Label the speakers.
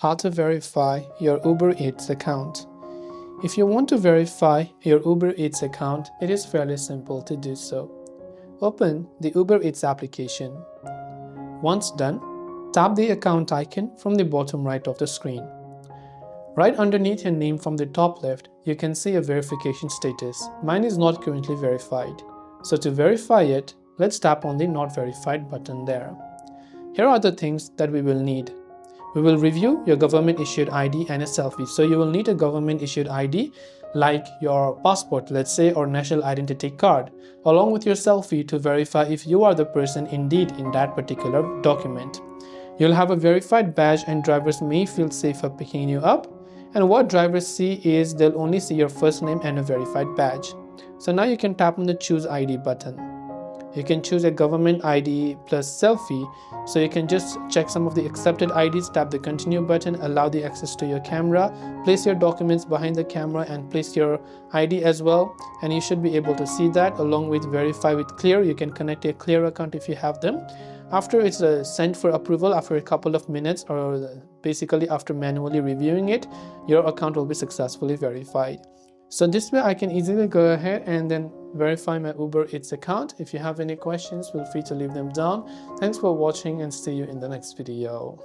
Speaker 1: How to verify your Uber Eats account. If you want to verify your Uber Eats account, it is fairly simple to do so. Open the Uber Eats application. Once done, tap the account icon from the bottom right of the screen. Right underneath your name from the top left, you can see a verification status. Mine is not currently verified. So to verify it, let's tap on the Not Verified button there. Here are the things that we will need. We will review your government issued ID and a selfie. So you will need a government issued ID like your passport, let's say, or national identity card, along with your selfie to verify if you are the person indeed in that particular document. You'll have a verified badge and drivers may feel safer picking you up. And what drivers see is they'll only see your first name and a verified badge. So now you can tap on the Choose ID button. You can choose a government ID plus selfie, so you can just check some of the accepted IDs, tap the continue button, allow the access to your camera, place your documents behind the camera and place your ID as well, and you should be able to see that. Along with verify with clear, you can connect a clear account if you have them. After it's sent for approval, after a couple of minutes, or basically after manually reviewing it, your account will be successfully verified. So this way I can easily go ahead and then verify my Uber Eats account. If you have any questions, feel free to leave them down. Thanks for watching and see you in the next video.